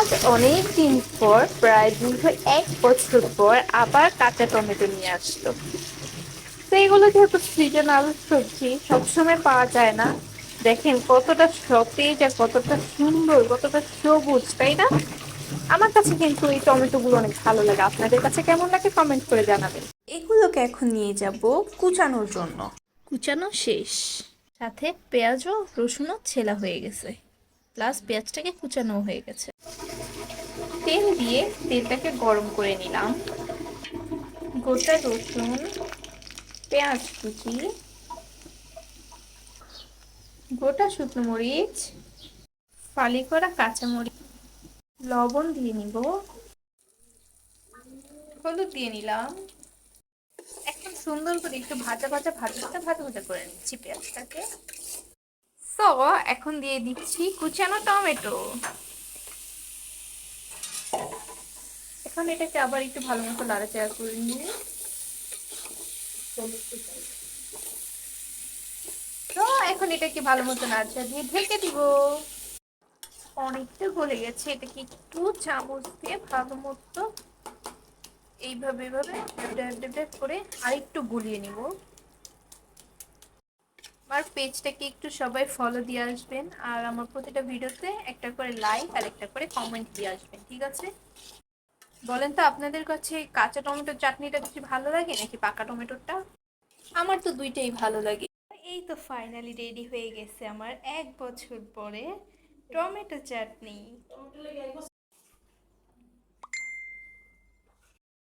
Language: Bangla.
আজ অনেক দিন পর, প্রায় দীর্ঘ 1 বছর পর আবার কাঁচা টমেটো নিয়ে আসলো। তো এগুলো যেহেতু সিজনাল সবজি, সবসময় পাওয়া যায় না। দেখেন কতটা সতেজ আর কতটা সুন্দর, কতটা সবুজ, তাই না? আমার কাছে কিন্তু এই টমেটো গুলো অনেক ভালো লাগে। আপনাদের কাছে কেমন লাগে কমেন্ট করে জানাবেন। এগুলোকে এখন নিয়ে যাব কুচানোর জন্য। কুচানো শেষ, সাথে পেঁয়াজও রসুনও ছেলা হয়ে গেছে, প্লাস পেঁয়াজটাকে কুচানো হয়ে গেছে। তেল দিয়ে তেলটাকে গরম করে নিলাম। গোটা রসুন, পেঁয়াজ কুচি, গোটা শুকনো মরিচ, ফালি করা কাঁচামরিচ, লবণ দিয়ে নিব, হলুদ দিয়ে নিলাম। এখন সুন্দর করে একটু ভাজা ভাজা ভাজা ভাজা ভাজা ভাজা করে নিচ্ছি পেঁয়াজটাকে। তো এখন দিয়ে দিচ্ছি কুচানো টমেটো। এখন এটাকে আবার একটু ভালো মতো নাড়াচাড়া করে নিয়ে, তো এখন এটাকে ভালো মতো নাড়াচাড়া দিয়ে ঢেকে দিব। অনেকটা গলে গেছে, এটাকে একটু চামচ দিয়ে ভালো মতো এইভাবে এইভাবে করে আরেকটু গুলিয়ে নিব। আমার পেজটাকে একটু সবাই ফলো দিয়ে আসবেন, আর আমার প্রতিটা ভিডিওতে একটা করে লাইক আর একটা করে কমেন্ট দিয়ে আসবেন, ঠিক আছে? বলেন তো আপনাদের কাছে কাঁচা টমেটোর চাটনিটা বেশি ভালো লাগে নাকি পাকা টমেটোরটা? আমার তো দুইটাই ভালো লাগে। এই তো ফাইনালি রেডি হয়ে গেছে আমার 1 বছর পরে টমেটো চাটনি।